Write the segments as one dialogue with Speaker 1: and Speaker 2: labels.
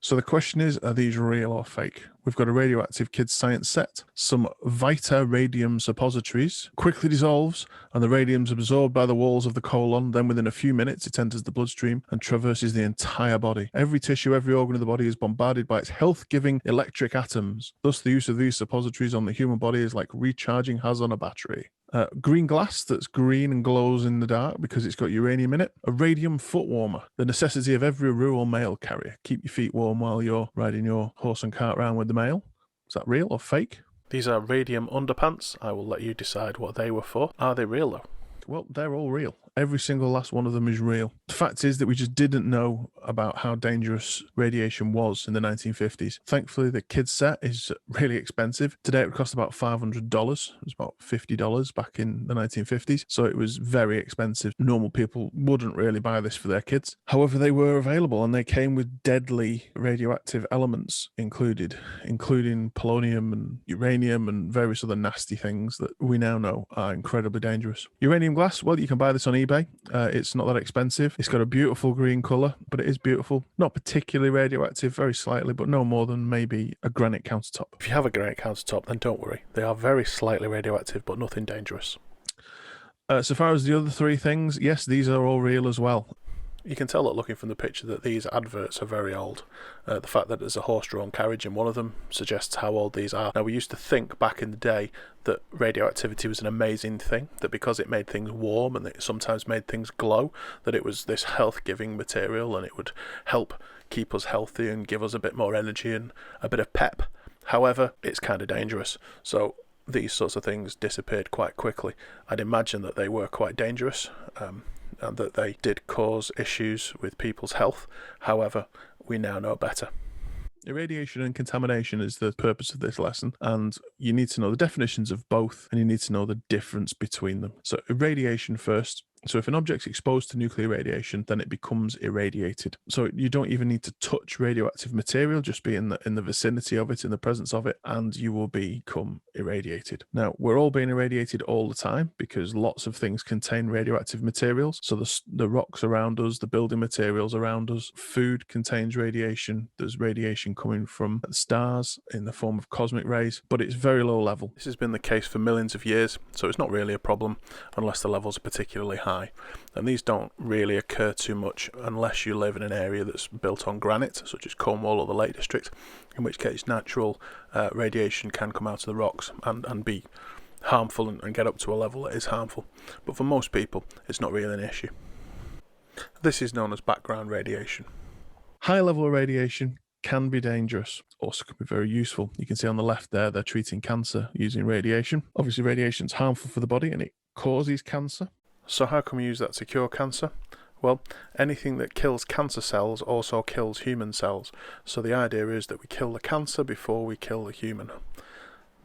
Speaker 1: So the question is, are these real or fake? We've got a radioactive kids science set, some Vita radium suppositories, quickly dissolves, and the radium's absorbed by the walls of the colon. Then within a few minutes, it enters the bloodstream and traverses the entire body. Every tissue, every organ of the body is bombarded by its health-giving electric atoms. Thus, the use of these suppositories on the human body is like recharging has on a battery. Green glass that's green and glows in the dark because it's got uranium in it. A radium foot warmer, the necessity of every rural mail carrier. Keep your feet warm while you're riding your horse and cart round with the mail. Is that real or fake?
Speaker 2: These are radium underpants. I will let you decide what they were for. Are they real, though?
Speaker 1: Well, they're all real. Every single last one of them is real. The fact is that we just didn't know about how dangerous radiation was in the 1950s. Thankfully, the kids set is really expensive. Today, it would cost about $500. It was about $50 back in the 1950s. So it was very expensive. Normal people wouldn't really buy this for their kids. However, they were available and they came with deadly radioactive elements included, including polonium and uranium and various other nasty things that we now know are incredibly dangerous. Uranium glass, well, you can buy this on eBay. It's not that expensive. It's got a beautiful green colour, but it is beautiful. Not particularly radioactive, very slightly, but no more than maybe a granite countertop.
Speaker 2: If you have a granite countertop, then don't worry. They are very slightly radioactive, but nothing dangerous.
Speaker 1: So far as the other three things, yes, these are all real as well.
Speaker 2: You can tell, looking from the picture, that these adverts are very old. The fact that there's a horse-drawn carriage in one of them suggests how old these are. Now, we used to think back in the day that radioactivity was an amazing thing, that because it made things warm and it sometimes made things glow, that it was this health-giving material and it would help keep us healthy and give us a bit more energy and a bit of pep. However, it's kind of dangerous. So these sorts of things disappeared quite quickly. I'd imagine that they were quite dangerous. And that they did cause issues with people's health. However, we now know better.
Speaker 1: Irradiation and contamination is the purpose of this lesson, and you need to know the definitions of both, and you need to know the difference between them. So irradiation first. So if an object's exposed to nuclear radiation, then it becomes irradiated. So you don't even need to touch radioactive material, just be in the vicinity of it, in the presence of it, and you will become irradiated. Now, we're all being irradiated all the time because lots of things contain radioactive materials. So the rocks around us, the building materials around us, food contains radiation. There's radiation coming from the stars in the form of cosmic rays, but it's very low level.
Speaker 2: This has been the case for millions of years, so it's not really a problem unless the levels are particularly high. And these don't really occur too much unless you live in an area that's built on granite, such as Cornwall or the Lake District, in which case natural radiation can come out of the rocks and be harmful and get up to a level that is harmful. But for most people, it's not really an issue. This is known as background radiation.
Speaker 1: High level radiation can be dangerous, also can be very useful. You can see on the left there, they're treating cancer using radiation. Obviously, radiation is harmful for the body and it causes cancer.
Speaker 2: So how can we use that to cure cancer? Well, anything that kills cancer cells also kills human cells. So the idea is that we kill the cancer before we kill the human.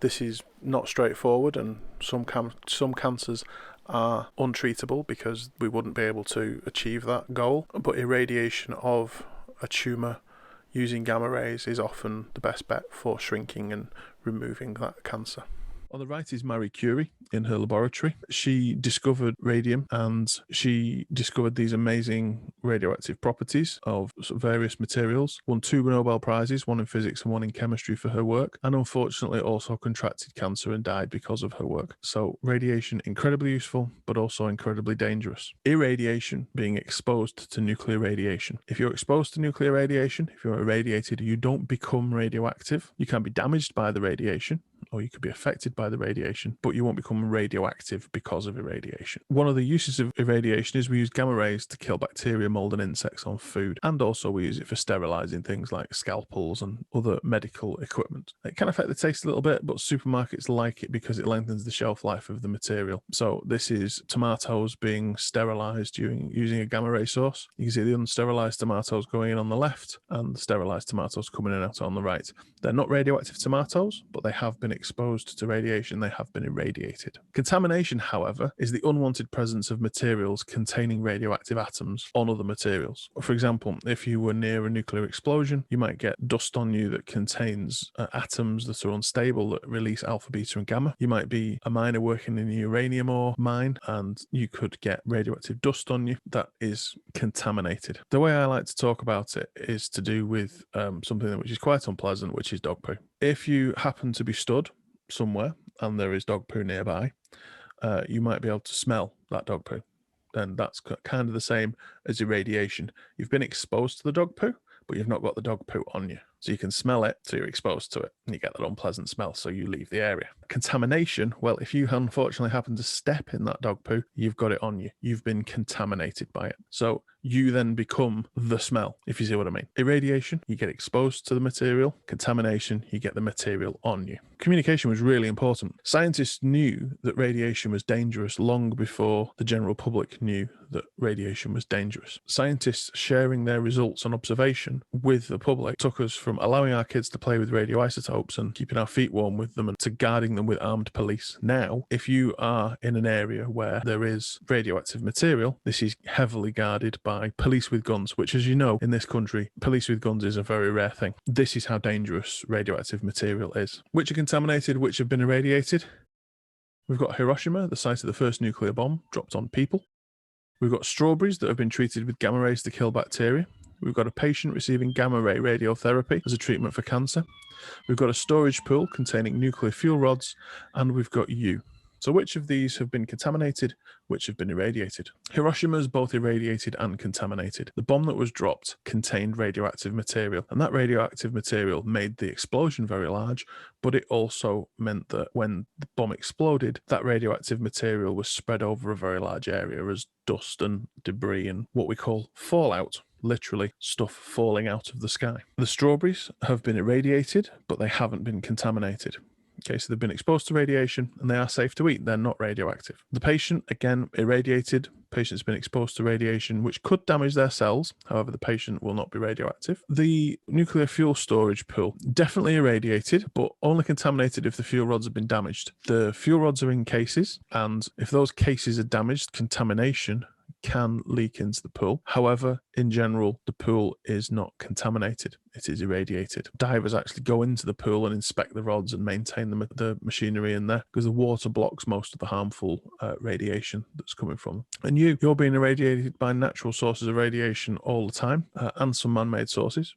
Speaker 2: This is not straightforward, and some cancers are untreatable because we wouldn't be able to achieve that goal. But irradiation of a tumour using gamma rays is often the best bet for shrinking and removing that cancer.
Speaker 1: On the right is Marie Curie in her laboratory. She discovered radium and she discovered these amazing radioactive properties of various materials, won 2 Nobel Prizes, one in physics and one in chemistry for her work, and unfortunately also contracted cancer and died because of her work. So radiation, incredibly useful, but also incredibly dangerous. Irradiation, being exposed to nuclear radiation. If you're exposed to nuclear radiation, if you're irradiated, you don't become radioactive. You can be damaged by the radiation, or you could be affected by the radiation, but you won't become radioactive because of irradiation. One of the uses of irradiation is we use gamma rays to kill bacteria, mold, and insects on food, and also we use it for sterilizing things like scalpels and other medical equipment. It can affect the taste a little bit, but supermarkets like it because it lengthens the shelf life of the material. So this is tomatoes being sterilized using a gamma ray source. You can see the unsterilized tomatoes going in on the left and the sterilized tomatoes coming in out on the right. They're not radioactive tomatoes, but they have been exposed to radiation, they have been irradiated. Contamination, however, is the unwanted presence of materials containing radioactive atoms on other materials. For example, if you were near a nuclear explosion, you might get dust on you that contains atoms that are unstable that release alpha, beta, and gamma. You might be a miner working in a uranium ore mine, and you could get radioactive dust on you that is contaminated. The way I like to talk about it is to do with something which is quite unpleasant, which is dog poo. If you happen to be stood somewhere and there is dog poo nearby, you might be able to smell that dog poo. Then that's kind of the same as irradiation. You've been exposed to the dog poo, but you've not got the dog poo on you. So you can smell it, so you're exposed to it, and you get that unpleasant smell, so you leave the area. Contamination, well, if you unfortunately happen to step in that dog poo, you've got it on you. You've been contaminated by it. So you then become the smell, if you see what I mean. Irradiation, you get exposed to the material. Contamination, you get the material on you. Communication was really important. Scientists knew that radiation was dangerous long before the general public knew that radiation was dangerous. Scientists sharing their results and observation with the public took us from allowing our kids to play with radioisotopes and keeping our feet warm with them and to guarding them with armed police. Now, if you are in an area where there is radioactive material, this is heavily guarded by police with guns, which, as you know, in this country, police with guns is a very rare thing. This is how dangerous radioactive material is. Which are contaminated, which have been irradiated. We've got Hiroshima, the site of the first nuclear bomb dropped on people. We've got strawberries that have been treated with gamma rays to kill bacteria. We've got a patient receiving gamma ray radiotherapy as a treatment for cancer. We've got a storage pool containing nuclear fuel rods, and we've got you. So which of these have been contaminated, which have been irradiated? Hiroshima is both irradiated and contaminated. The bomb that was dropped contained radioactive material, and that radioactive material made the explosion very large, but it also meant that when the bomb exploded, that radioactive material was spread over a very large area as dust and debris and what we call fallout. Literally stuff falling out of the sky. The strawberries have been irradiated, but they haven't been contaminated. Okay, so they've been exposed to radiation and they are safe to eat. They're not radioactive. The patient, again, irradiated. Patient's been exposed to radiation, which could damage their cells. However, the patient will not be radioactive. The nuclear fuel storage pool, definitely irradiated, but only contaminated if the fuel rods have been damaged. The fuel rods are in cases, and if those cases are damaged, contamination can leak into the pool. However, in general, the pool is not contaminated. It is irradiated. Divers actually go into the pool and inspect the rods and maintain the machinery in there because the water blocks most of the harmful radiation that's coming from them. And you're being irradiated by natural sources of radiation all the time and some man-made sources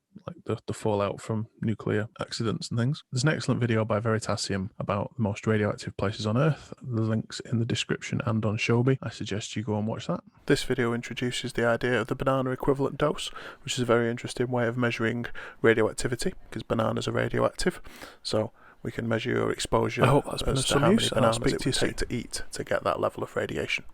Speaker 1: like the fallout from nuclear accidents and things. There's an excellent video by Veritasium about the most radioactive places on Earth. The link's in the description and on Shobi. I suggest you go and watch that. This video introduces the idea of the banana equivalent dose, which is a very interesting way of measuring radioactivity because bananas are radioactive. So we can measure your exposure as to how many bananas it would take to eat to get that level of radiation.